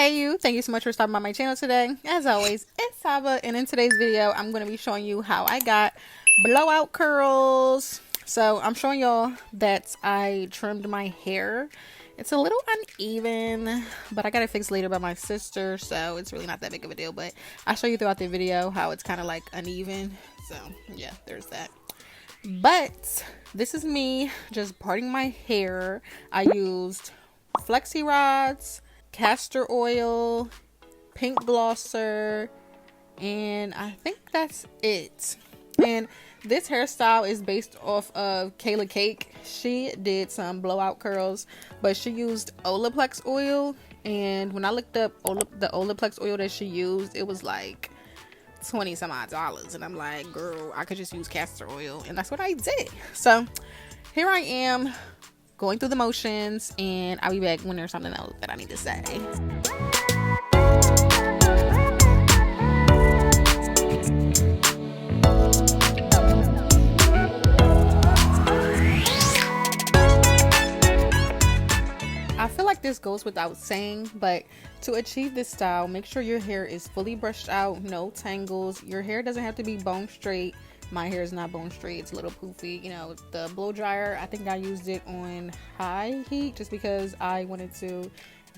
Hey you, thank you so much for stopping by my channel today. As always, it's Saba, and in today's video, I'm going to be showing you how I got blowout curls. So I'm showing y'all that I trimmed my hair. It's a little uneven, but I got it fixed later by my sister, so it's really not that big of a deal. But I'll show you throughout the video how it's kind of like uneven. So yeah, there's that. But this is me just parting my hair. I used flexi rods, castor oil, pink glosser, and I think that's it. And this hairstyle is based off of Kayla Cake. She did some blowout curls, but she used olaplex oil, and when I looked up the olaplex oil that she used, it was like 20 some odd dollars, and I'm like, girl, I could just use castor oil, and that's what I did. So here I am going through the motions, and I'll be back when there's something else that I need to say. I feel like this goes without saying, but to achieve this style, make sure your hair is fully brushed out, no tangles. Your hair doesn't have to be bone straight. My hair is not bone straight, it's a little poofy. You know, the blow dryer, I think I used it on high heat just because I wanted to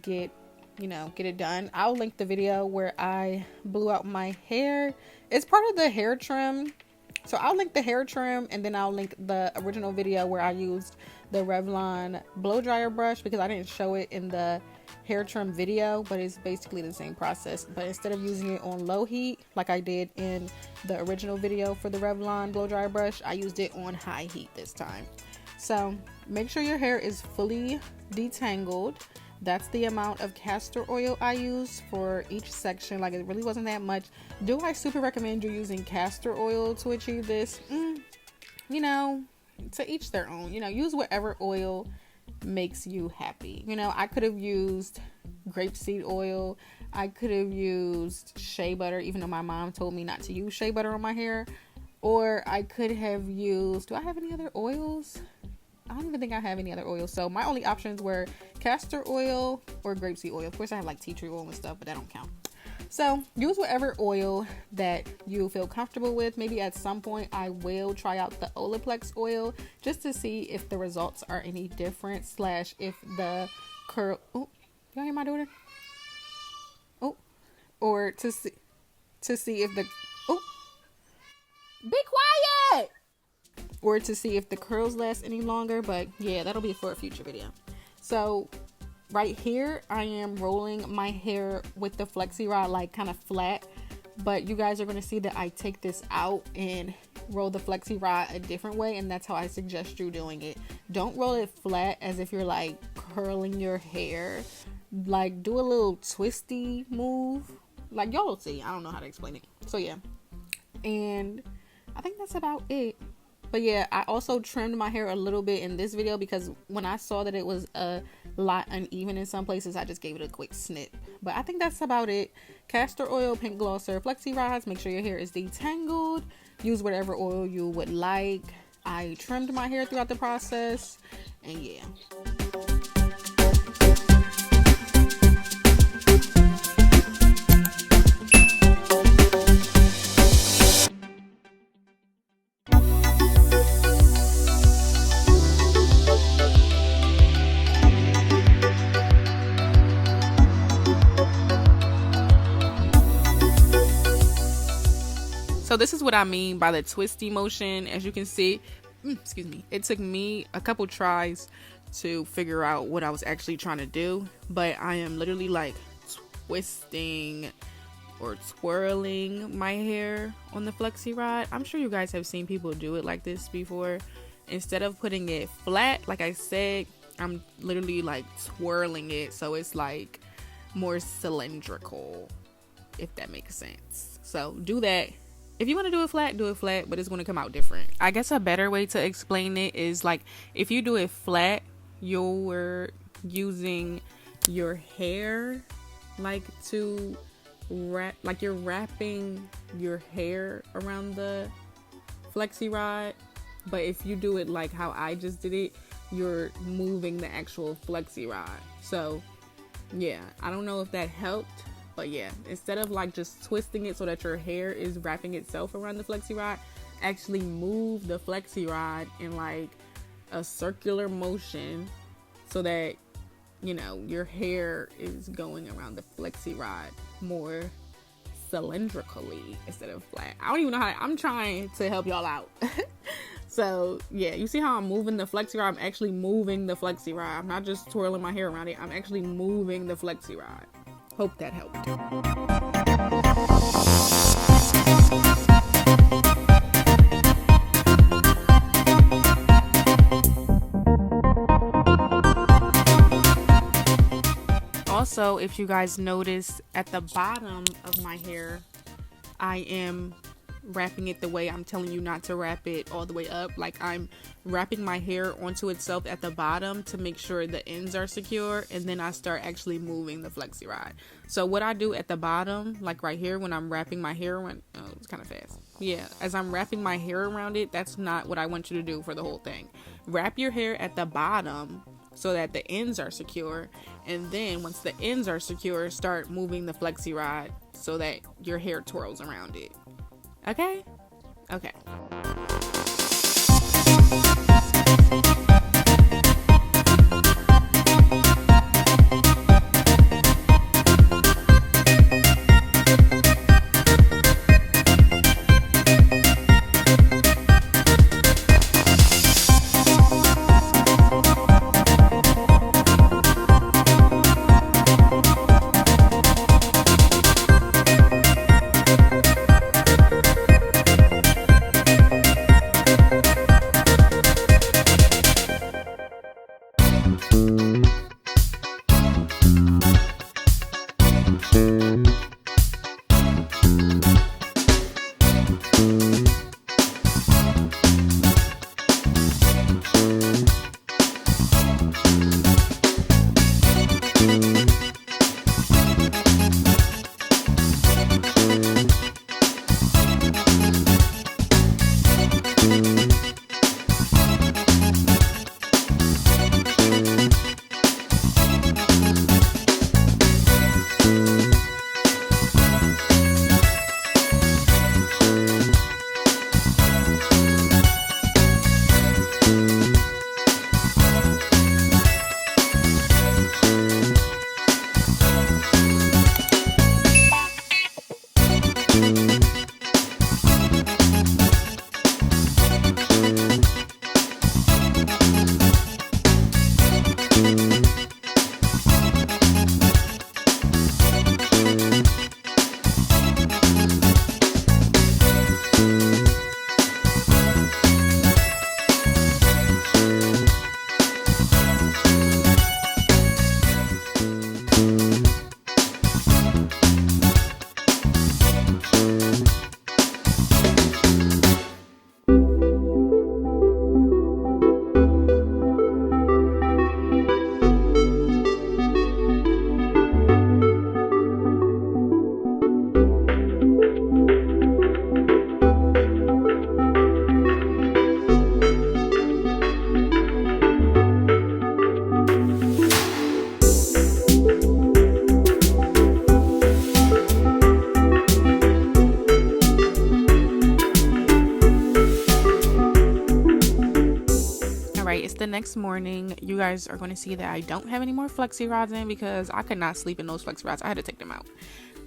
get it done. I'll link the video where I blew out my hair. It's part of the hair trim, so I'll link the hair trim, and then I'll link the original video where I used the Revlon blow dryer brush because I didn't show it in the hair trim video, but it's basically the same process. But instead of using it on low heat like I did in the original video for the Revlon blow dryer brush, I used it on high heat this time. So make sure your hair is fully detangled. That's the amount of castor oil I used for each section. Like, it really wasn't that much. Do I super recommend you using castor oil to achieve this? You know, to each their own. You know, use whatever oil makes you happy. You know, I could have used grapeseed oil. I could have used shea butter, even though my mom told me not to use shea butter on my hair. Or I could have used, do I have any other oils? I don't even think I have any other oils. So my only options were castor oil or grapeseed oil. Of course I have like tea tree oil and stuff, but that don't count. So use whatever oil that you feel comfortable with. Maybe at some point I will try out the olaplex oil just to see if the results are any different, slash if the curl, oh, y'all hear my daughter? Oh, or to see if the, oh, be quiet! Or to see if the curls last any longer. But yeah, that'll be for a future video. So right here I am rolling my hair with the flexi rod, like kind of flat, but you guys are going to see that I take this out and roll the flexi rod a different way, and that's how I suggest you doing it. Don't roll it flat as if you're like curling your hair. Like, do a little twisty move, like y'all will see. I don't know how to explain it. So yeah, and I think that's about it. But yeah, I also trimmed my hair a little bit in this video because when I saw that it was a lot uneven in some places, I just gave it a quick snip. But I think that's about it. Castor oil, pink glosser, flexi rods. Make sure your hair is detangled. Use whatever oil you would like. I trimmed my hair throughout the process, and yeah. So this is what I mean by the twisty motion. As you can see, excuse me, it took me a couple tries to figure out what I was actually trying to do, but I am literally like twisting or twirling my hair on the flexi rod. I'm sure you guys have seen people do it like this before. Instead of putting it flat, like I said, I'm literally like twirling it so it's like more cylindrical, if that makes sense. So do that. If you want to do it flat, but it's going to come out different. I guess a better way to explain it is like, if you do it flat, you're using your hair like to wrap, like you're wrapping your hair around the flexi rod. But if you do it like how I just did it, you're moving the actual flexi rod. So Yeah, I don't know if that helped, but yeah, instead of like just twisting it so that your hair is wrapping itself around the flexi rod, actually move the flexi rod in like a circular motion so that, you know, your hair is going around the flexi rod more cylindrically instead of flat. I don't even know how I'm trying to help y'all out. So yeah, you see how I'm moving the flexi rod? I'm actually moving the flexi rod. I'm not just twirling my hair around it. I'm actually moving the flexi rod. Hope that helped. Also, if you guys notice, at the bottom of my hair, I am wrapping it the way I'm telling you not to wrap it all the way up. Like, I'm wrapping my hair onto itself at the bottom to make sure the ends are secure, and then I start actually moving the flexi rod. So what I do at the bottom, like right here when I'm wrapping my hair around, oh, it's kind of fast. Yeah, as I'm wrapping my hair around it, that's not what I want you to do for the whole thing. Wrap your hair at the bottom so that the ends are secure, and then once the ends are secure, start moving the flexi rod so that your hair twirls around it. Okay? Okay. The next morning, you guys are going to see that I don't have any more flexi rods in because I could not sleep in those flexi rods. I had to take them out.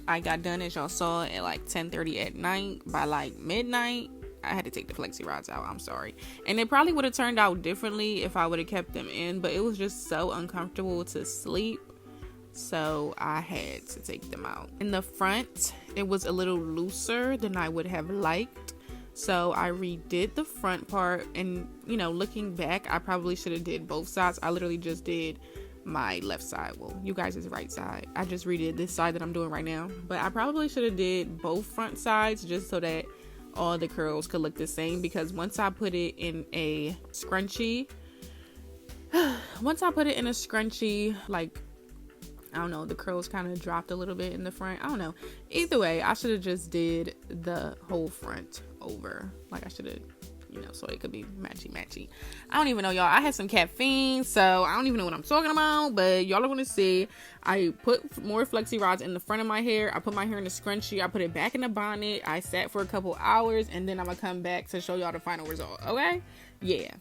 I got done, as y'all saw, at like 10:30 at night. By like midnight, I had to take the flexi rods out. I'm sorry. And it probably would have turned out differently if I would have kept them in, but it was just so uncomfortable to sleep, so I had to take them out. In the front, it was a little looser than I would have liked. So I redid the front part, and you know, looking back, I probably should have did both sides. I literally just did my left side. Well, you guys is right side. I just redid this side that I'm doing right now, but I probably should have did both front sides just so that all the curls could look the same, because once I put it in a scrunchie, like, I don't know, the curls kind of dropped a little bit in the front. I don't know. Either way, I should have just did the whole front over. Like, I should have, you know, so it could be matchy. I don't even know, y'all. I had some caffeine, so I don't even know what I'm talking about, but y'all are gonna see. I put more flexi rods in the front of my hair. I put my hair in a scrunchie. I put it back in the bonnet. I sat for a couple hours, and then I'm gonna come back to show y'all the final result. Okay? Yeah.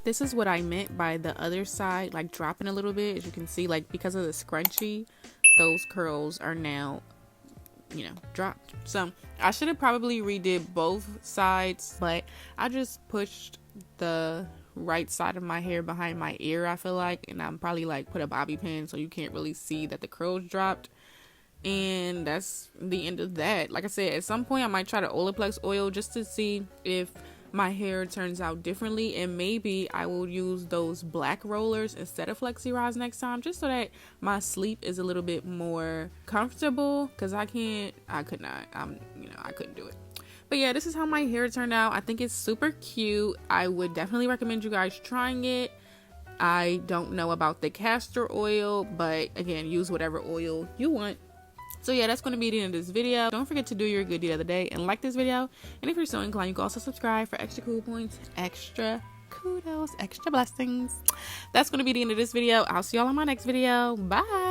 This is what I meant by the other side, like dropping a little bit. As you can see, like because of the scrunchie, those curls are now, you know, dropped. So I should have probably redid both sides, but I just pushed the right side of my hair behind my ear, I feel like, and I'm probably like put a bobby pin so you can't really see that the curls dropped. And that's the end of that. Like I said, at some point I might try the olaplex oil just to see if my hair turns out differently, and maybe I will use those black rollers instead of flexi rods next time, just so that my sleep is a little bit more comfortable, because I couldn't do it. But yeah, this is how my hair turned out. I think it's super cute. I would definitely recommend you guys trying it. I don't know about the castor oil, but again, use whatever oil you want. So yeah, that's going to be the end of this video. Don't forget to do your good deed of the day and like this video. And if you're so inclined, you can also subscribe for extra cool points, extra kudos, extra blessings. That's going to be the end of this video. I'll see y'all in my next video. Bye.